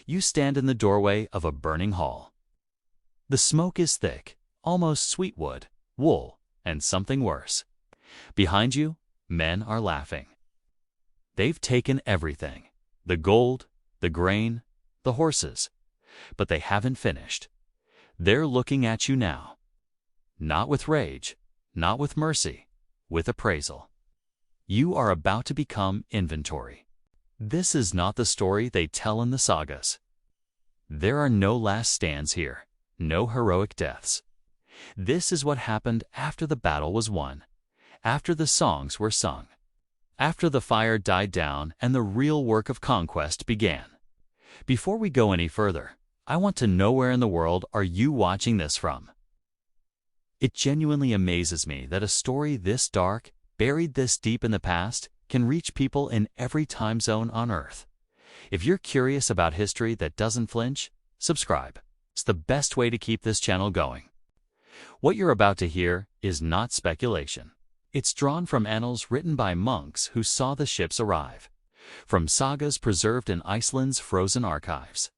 You stand in the doorway of a burning hall. The smoke is thick, almost sweet wood, wool, and something worse. Behind you, men are laughing. They've taken everything: the gold, the grain, the horses. But they haven't finished. They're looking at you now. Not with rage, not with mercy, with appraisal. You are about to become inventory. This is not the story they tell in the sagas. There are no last stands here, no heroic deaths. This is what happened after the battle was won, after the songs were sung, after the fire died down and the real work of conquest began. Before we go any further, I want to know, where in the world are you watching this from? It genuinely amazes me that a story this dark, buried this deep in the past, can reach people in every time zone on Earth. If you're curious about history that doesn't flinch, subscribe. It's the best way to keep this channel going. What you're about to hear is not speculation. It's drawn from annals written by monks who saw the ships arrive, from sagas preserved in Iceland's frozen archives,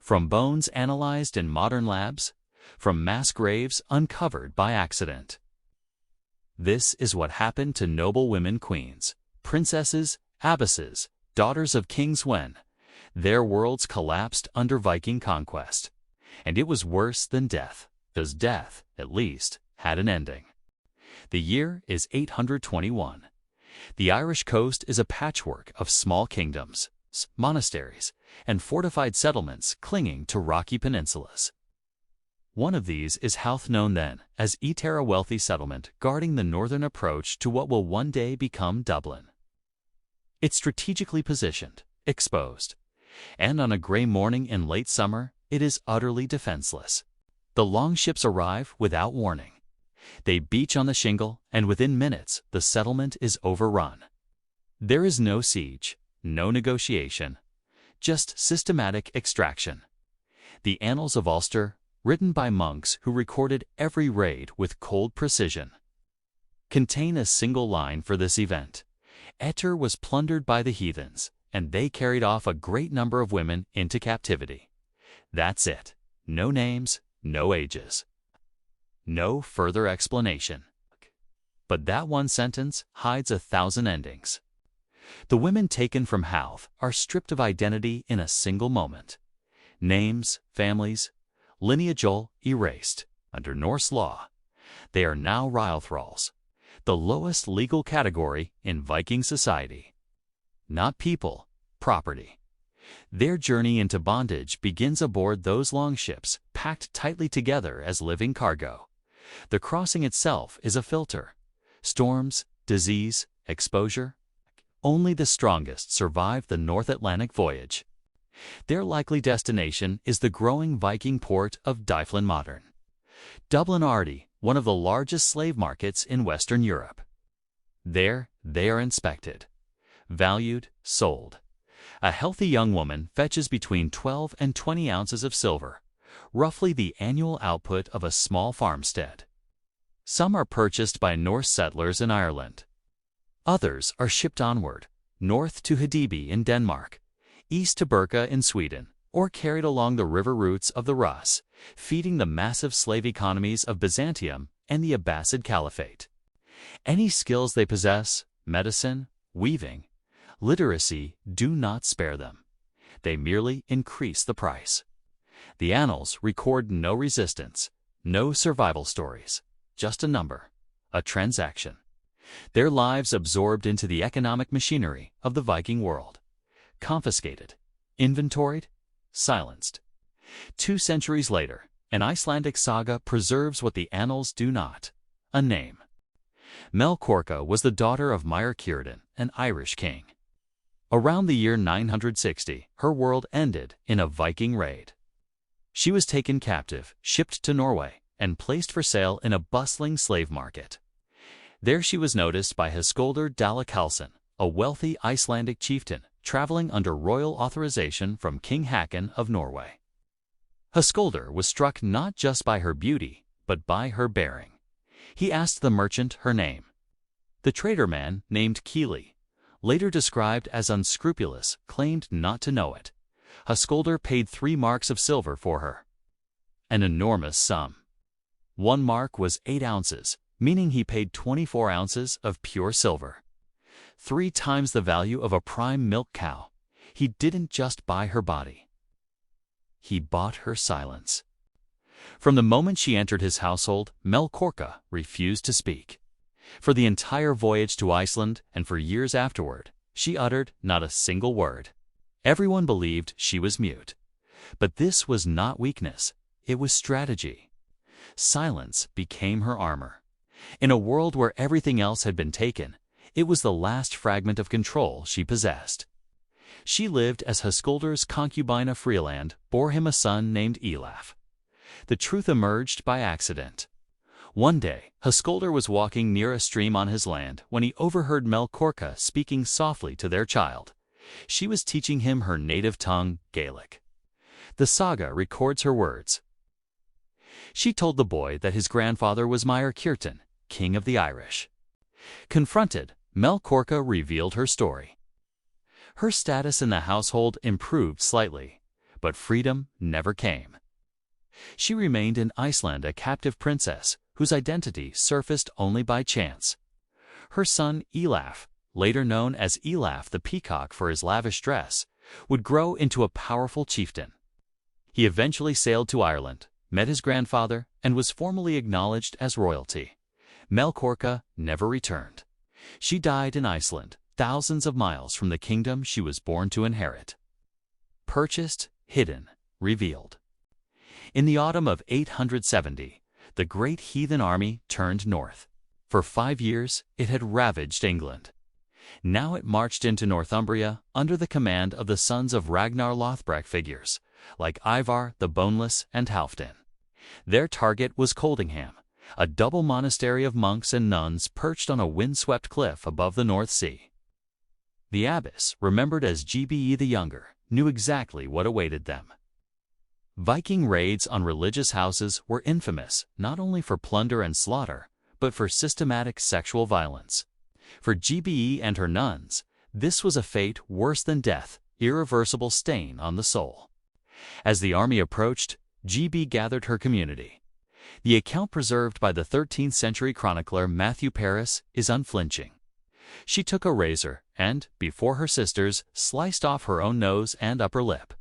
from bones analyzed in modern labs, from mass graves uncovered by accident. This is what happened to noble women queens, princesses, abbesses, daughters of kings when their worlds collapsed under Viking conquest. And it was worse than death, because death, at least, had an ending. The year is 821. The Irish coast is a patchwork of small kingdoms, monasteries, and fortified settlements clinging to rocky peninsulas. One of these is Howth, known then as Etera, a wealthy settlement guarding the northern approach to what will one day become Dublin. It's strategically positioned, exposed, and on a gray morning in late summer, it is utterly defenseless. The longships arrive without warning. They beach on the shingle, and within minutes, the settlement is overrun. There is no siege, no negotiation, just systematic extraction. The Annals of Ulster, written by monks who recorded every raid with cold precision, contain a single line for this event. Etter was plundered by the heathens, and they carried off a great number of women into captivity. That's it. No names, no ages. No further explanation. But that one sentence hides 1,000 endings. The women taken from Howth are stripped of identity in a single moment. Names, families, lineage all erased. Under Norse law, they are now Rylthralls, the lowest legal category in Viking society. Not people, property. Their journey into bondage begins aboard those longships packed tightly together as living cargo. The crossing itself is a filter. Storms, disease, exposure. Only the strongest survive the North Atlantic voyage. Their likely destination is the growing Viking port of Dyflin Modern. Dublin already one of the largest slave markets in Western Europe. There they are inspected, valued, sold. A healthy young woman fetches between 12 and 20 ounces of silver, roughly the annual output of a small farmstead. Some are purchased by Norse settlers in Ireland. Others are shipped onward, north to Hedeby in Denmark, east to Birka in Sweden, or carried along the river routes of the Rus, feeding the massive slave economies of Byzantium and the Abbasid Caliphate. Any skills they possess, medicine, weaving, literacy, do not spare them. They merely increase the price. The annals record no resistance, no survival stories, just a number, a transaction. Their lives absorbed into the economic machinery of the Viking world. Confiscated, inventoried, silenced. 2 centuries later, an Icelandic saga preserves what the annals do not: a name. Melkorka was the daughter of Mair Círdan, an Irish king. Around the year 960, her world ended in a Viking raid. She was taken captive, shipped to Norway, and placed for sale in a bustling slave market. There she was noticed by Höskuldur Dalakalsson, a wealthy Icelandic chieftain traveling under royal authorization from King Hakon of Norway. Höskuldur was struck not just by her beauty, but by her bearing. He asked the merchant her name. The trader man, named Kili, later described as unscrupulous, claimed not to know it. Höskuldur paid 3 marks of silver for her. An enormous sum. 1 mark was 8 ounces, meaning he paid 24 ounces of pure silver. 3 times the value of a prime milk cow. He didn't just buy her body. He bought her silence. From the moment she entered his household, Melkorka refused to speak. For the entire voyage to Iceland and for years afterward, she uttered not a single word. Everyone believed she was mute. But this was not weakness, it was strategy. Silence became her armor. In a world where everything else had been taken, it was the last fragment of control she possessed. She lived as Höskuldur's concubine of Freeland, bore him a son named Elaf. The truth emerged by accident. One day, Höskuldur was walking near a stream on his land when he overheard Melkorka speaking softly to their child. She was teaching him her native tongue, Gaelic. The saga records her words. She told the boy that his grandfather was Mair Kjartan, king of the Irish. Confronted, Melkorka revealed her story. Her status in the household improved slightly, but freedom never came. She remained in Iceland a captive princess whose identity surfaced only by chance. Her son Elaf, later known as Elaf the Peacock for his lavish dress, would grow into a powerful chieftain. He eventually sailed to Ireland, met his grandfather, and was formally acknowledged as royalty. Melkorka never returned. She died in Iceland, thousands of miles from the kingdom she was born to inherit. Purchased, hidden, revealed. In the autumn of 870, the great heathen army turned north. For 5 years, it had ravaged England. Now it marched into Northumbria under the command of the sons of Ragnar Lothbrok figures, like Ivar the Boneless and Halfdan. Their target was Coldingham, a double monastery of monks and nuns perched on a windswept cliff above the North Sea. The abbess, remembered as Gbe the Younger, knew exactly what awaited them. Viking raids on religious houses were infamous not only for plunder and slaughter, but for systematic sexual violence. For Gbe and her nuns, this was a fate worse than death, irreversible stain on the soul. As the army approached, Gbe gathered her community. The account preserved by the 13th century chronicler Matthew Paris is unflinching. She took a razor and, before her sisters, sliced off her own nose and upper lip.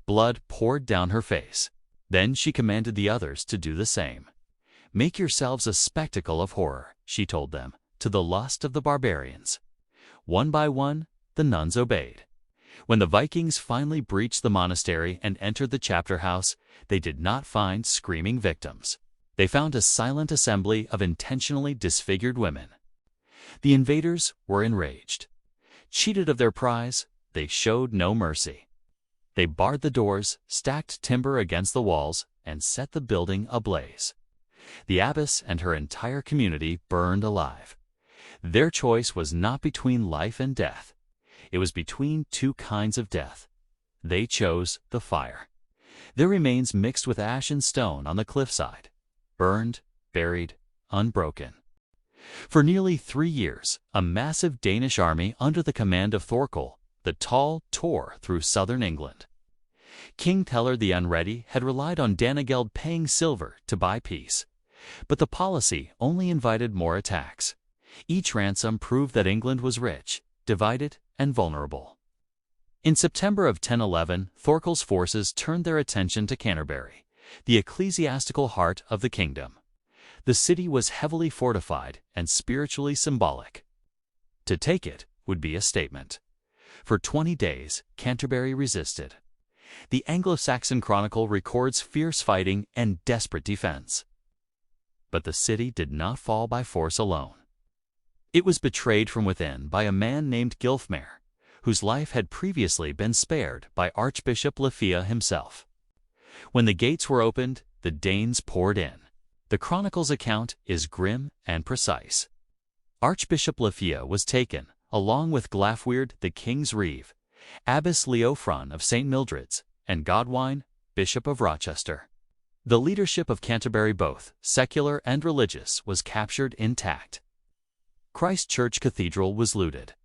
Blood poured down her face. Then she commanded the others to do the same. "Make yourselves a spectacle of horror," she told them, to the lust of the barbarians. One by one, the nuns obeyed. When the Vikings finally breached the monastery and entered the chapter house, they did not find screaming victims. They found a silent assembly of intentionally disfigured women. The invaders were enraged. Cheated of their prize, they showed no mercy. They barred the doors, stacked timber against the walls, and set the building ablaze. The abbess and her entire community burned alive. Their choice was not between life and death. It was between 2 kinds of death. They chose the fire. Their remains mixed with ash and stone on the cliffside, burned, buried, unbroken. For nearly 3 years, a massive Danish army under the command of Thorkel the Tall tore through southern England. King Teller the Unready had relied on Danegeld paying silver to buy peace. But the policy only invited more attacks. Each ransom proved that England was rich, divided, and vulnerable. In September of 1011, Thorkel's forces turned their attention to Canterbury, the ecclesiastical heart of the kingdom. The city was heavily fortified and spiritually symbolic. To take it would be a statement. For 20 days, Canterbury resisted. The Anglo-Saxon Chronicle records fierce fighting and desperate defense. But the city did not fall by force alone. It was betrayed from within by a man named Gilfmare, whose life had previously been spared by Archbishop Lafia himself. When the gates were opened, the Danes poured in. The Chronicle's account is grim and precise. Archbishop Lafia was taken, along with Glafweird the King's Reeve, Abbess Leofron of St. Mildred's, and Godwine, Bishop of Rochester. The leadership of Canterbury, both secular and religious, was captured intact. Christ Church Cathedral was looted.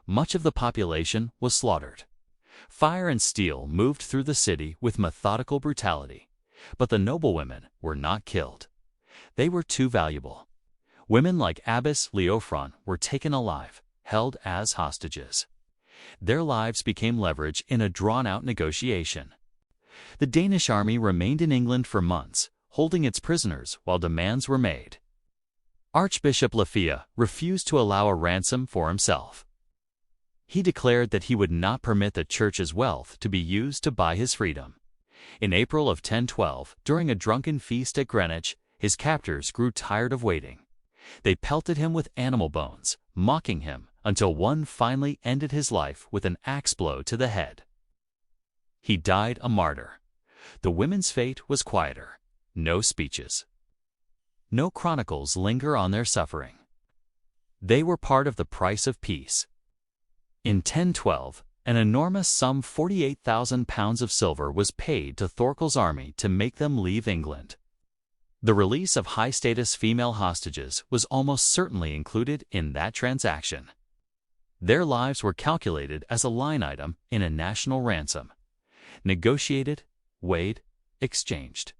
Much of the population was slaughtered. Fire and steel moved through the city with methodical brutality, but the noblewomen were not killed. They were too valuable. Women like Abbess Leofron were taken alive, held as hostages. Their lives became leverage in a drawn-out negotiation. The Danish army remained in England for months, holding its prisoners while demands were made. Archbishop Lafayette refused to allow a ransom for himself. He declared that he would not permit the church's wealth to be used to buy his freedom. In April of 1012, during a drunken feast at Greenwich, his captors grew tired of waiting. They pelted him with animal bones, mocking him, until one finally ended his life with an axe blow to the head. He died a martyr. The women's fate was quieter. No speeches. No chronicles linger on their suffering. They were part of the price of peace. In 1012, an enormous sum, 48,000 pounds of silver, was paid to Thorkel's army to make them leave England. The release of high-status female hostages was almost certainly included in that transaction. Their lives were calculated as a line item in a national ransom. Negotiated, weighed, exchanged.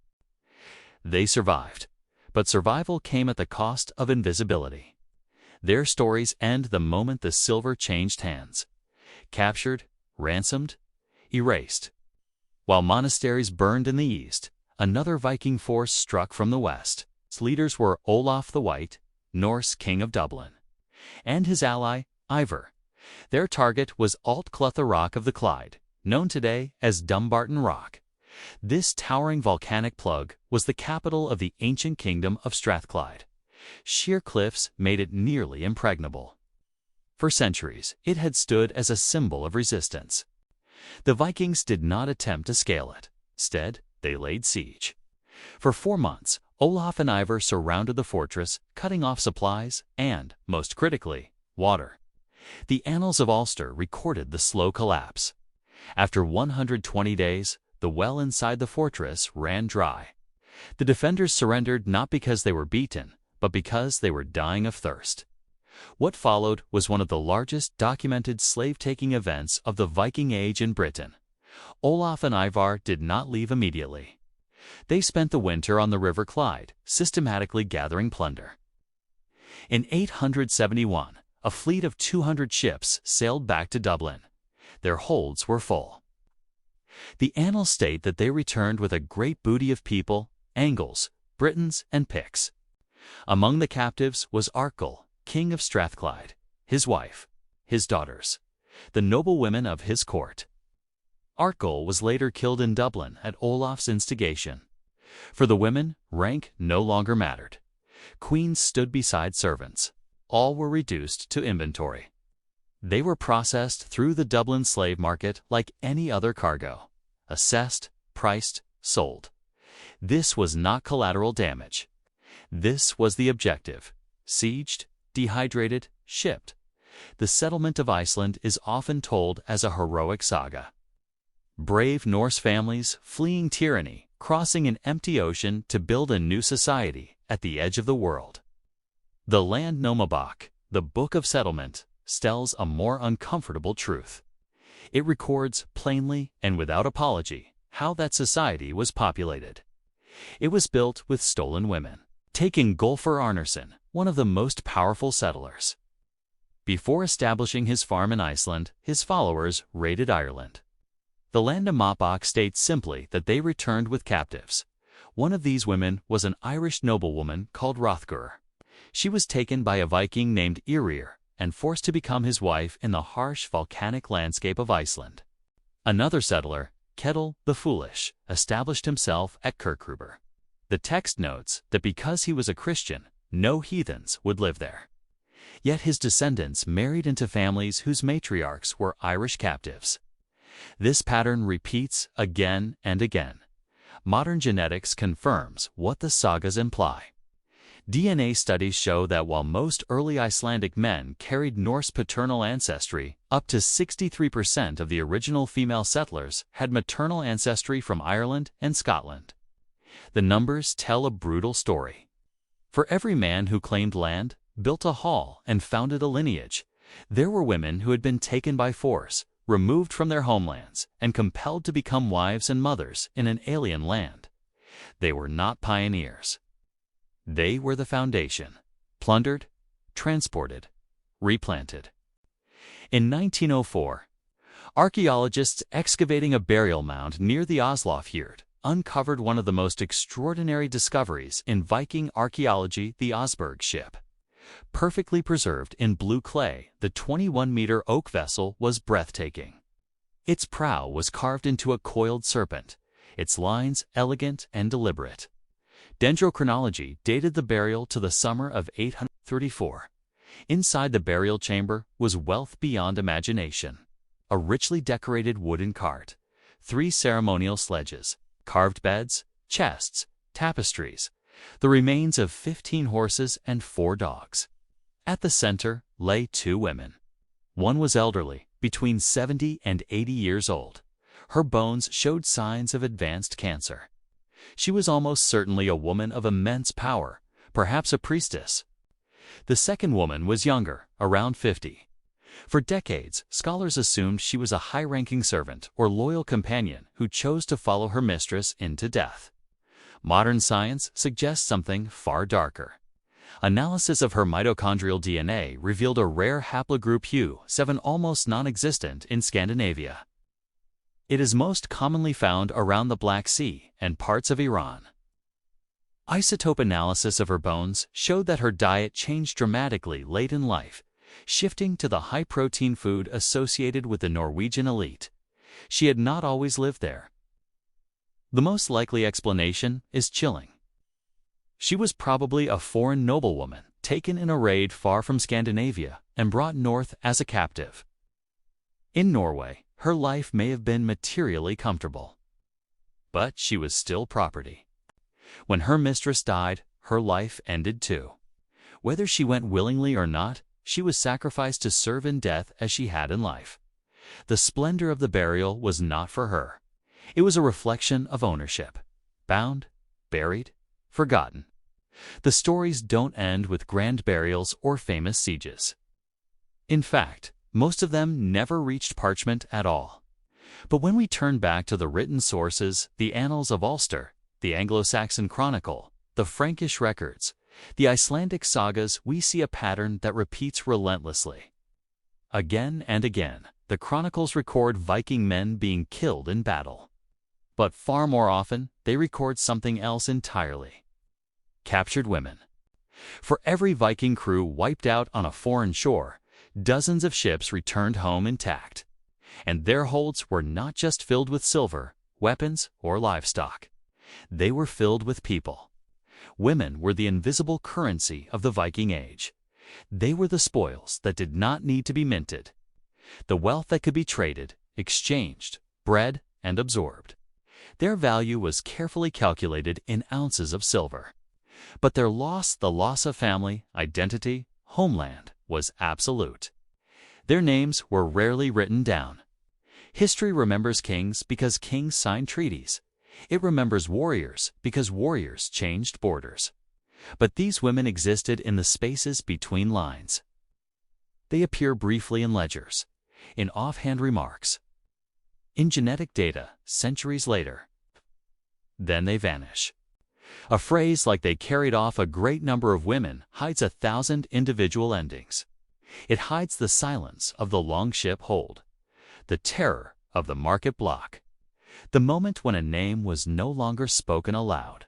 They survived, but survival came at the cost of invisibility. Their stories end the moment the silver changed hands. Captured, ransomed, erased. While monasteries burned in the east, another Viking force struck from the west. Its leaders were Olaf the White, Norse king of Dublin, and his ally, Ivar. Their target was Altclutha Rock of the Clyde, known today as Dumbarton Rock. This towering volcanic plug was the capital of the ancient kingdom of Strathclyde. Sheer cliffs made it nearly impregnable. For centuries, it had stood as a symbol of resistance. The Vikings did not attempt to scale it. Instead, they laid siege. For 4 months, Olaf and Ivar surrounded the fortress, cutting off supplies and, most critically, water. The Annals of Ulster recorded the slow collapse. After 120 days, the well inside the fortress ran dry. The defenders surrendered not because they were beaten, but because they were dying of thirst. What followed was one of the largest documented slave-taking events of the Viking Age in Britain. Olaf and Ivar did not leave immediately. They spent the winter on the River Clyde, systematically gathering plunder. In 871, a fleet of 200 ships sailed back to Dublin. Their holds were full. The annals state that they returned with a great booty of people, Angles, Britons, and Picts. Among the captives was Arkell, king of Strathclyde, his wife, his daughters, the noble women of his court. Arkell was later killed in Dublin at Olaf's instigation. For the women, rank no longer mattered. Queens stood beside servants. All were reduced to inventory. They were processed through the Dublin slave market like any other cargo. Assessed, priced, sold. This was not collateral damage. This was the objective. Sieged, dehydrated, shipped. The settlement of Iceland is often told as a heroic saga. Brave Norse families fleeing tyranny, crossing an empty ocean to build a new society at the edge of the world. The Land Nomabok, the Book of Settlement, tells a more uncomfortable truth. It records plainly and without apology how that society was populated. It was built with stolen women. Take Ingolfur Arnarsson, one of the most powerful settlers. Before establishing his farm in Iceland, his followers raided Ireland. The Land Nomabok states simply that they returned with captives. One of these women was an Irish noblewoman called Hrothgar. She was taken by a Viking named Erir and forced to become his wife in the harsh volcanic landscape of Iceland. Another settler, Ketil the Foolish, established himself at Kirkruber. The text notes that because he was a Christian, no heathens would live there. Yet his descendants married into families whose matriarchs were Irish captives. This pattern repeats again and again. Modern genetics confirms what the sagas imply. DNA studies show that while most early Icelandic men carried Norse paternal ancestry, up to 63% of the original female settlers had maternal ancestry from Ireland and Scotland. The numbers tell a brutal story. For every man who claimed land, built a hall, and founded a lineage, there were women who had been taken by force, removed from their homelands and compelled to become wives and mothers in an alien land. They were not pioneers. They were the foundation, plundered, transported, replanted. In 1904, archaeologists excavating a burial mound near the Oslofjord uncovered one of the most extraordinary discoveries in Viking archaeology, the Osberg ship. Perfectly preserved in blue clay, the 21-meter oak vessel was breathtaking. Its prow was carved into a coiled serpent, its lines elegant and deliberate. Dendrochronology dated the burial to the summer of 834. Inside the burial chamber was wealth beyond imagination. A richly decorated wooden cart, 3 ceremonial sledges, carved beds, chests, tapestries, the remains of 15 horses and 4 dogs. At the center lay 2 women. One was elderly, between 70 and 80 years old. Her bones showed signs of advanced cancer. She was almost certainly a woman of immense power, perhaps a priestess. The second woman was younger, around 50. For decades, scholars assumed she was a high-ranking servant or loyal companion who chose to follow her mistress into death. Modern science suggests something far darker. Analysis of her mitochondrial DNA revealed a rare haplogroup Hu7 almost non-existent in Scandinavia. It is most commonly found around the Black Sea and parts of Iran. Isotope analysis of her bones showed that her diet changed dramatically late in life, shifting to the high-protein food associated with the Norwegian elite. She had not always lived there. The most likely explanation is chilling. She was probably a foreign noblewoman taken in a raid far from Scandinavia and brought north as a captive. In Norway, her life may have been materially comfortable. But she was still property. When her mistress died, her life ended too. Whether she went willingly or not, she was sacrificed to serve in death as she had in life. The splendor of the burial was not for her. It was a reflection of ownership. Bound, buried, forgotten. The stories don't end with grand burials or famous sieges. In fact, most of them never reached parchment at all. But when we turn back to the written sources, the Annals of Ulster, the Anglo-Saxon Chronicle, the Frankish records, the Icelandic sagas, we see a pattern that repeats relentlessly. Again and again, the chronicles record Viking men being killed in battle. But far more often, they record something else entirely. Captured women. For every Viking crew wiped out on a foreign shore, dozens of ships returned home intact. And their holds were not just filled with silver, weapons, or livestock. They were filled with people. Women were the invisible currency of the Viking Age. They were the spoils that did not need to be minted. The wealth that could be traded, exchanged, bred, and absorbed. Their value was carefully calculated in ounces of silver. But their loss, the loss of family, identity, homeland, was absolute. Their names were rarely written down. History remembers kings because kings signed treaties. It remembers warriors because warriors changed borders. But these women existed in the spaces between lines. They appear briefly in ledgers, in offhand remarks, in genetic data centuries later. Then they vanish. A phrase like "they carried off a great number of women" hides 1,000 individual endings. It hides the silence of the longship hold, the terror of the market block, the moment when a name was no longer spoken aloud.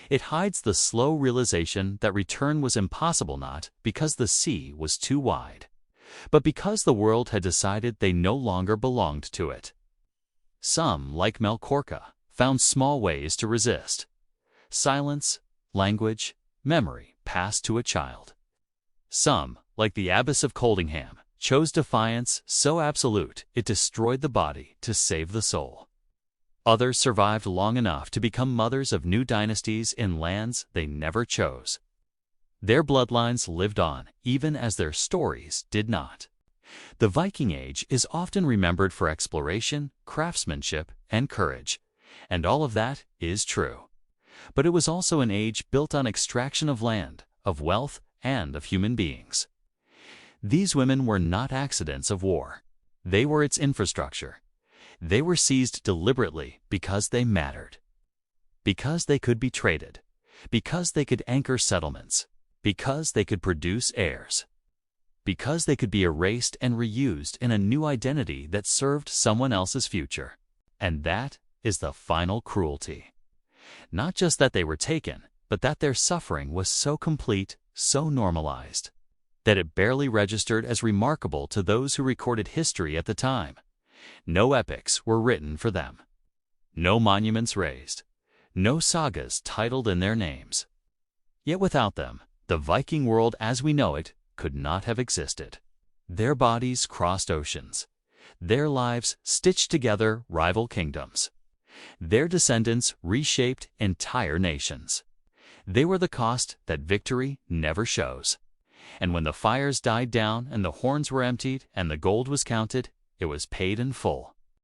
It hides the slow realization that return was impossible, not because the sea was too wide, but because the world had decided they no longer belonged to it. Some, like Melkorka, found small ways to resist. Silence, language, memory passed to a child. Some, like the Abbess of Coldingham, chose defiance so absolute it destroyed the body to save the soul. Others survived long enough to become mothers of new dynasties in lands they never chose. Their bloodlines lived on, even as their stories did not. The Viking Age is often remembered for exploration, craftsmanship, and courage, and all of that is true. But it was also an age built on extraction of land, of wealth, and of human beings. These women were not accidents of war. They were its infrastructure. They were seized deliberately because they mattered. Because they could be traded. Because they could anchor settlements. Because they could produce heirs. Because they could be erased and reused in a new identity that served someone else's future. And that is the final cruelty. Not just that they were taken, but that their suffering was so complete, so normalized, that it barely registered as remarkable to those who recorded history at the time. No epics were written for them. No monuments raised. No sagas titled in their names. Yet without them, the Viking world as we know it could not have existed. Their bodies crossed oceans. Their lives stitched together rival kingdoms. Their descendants reshaped entire nations. They were the cost that victory never shows. And when the fires died down and the horns were emptied and the gold was counted, it was paid in full.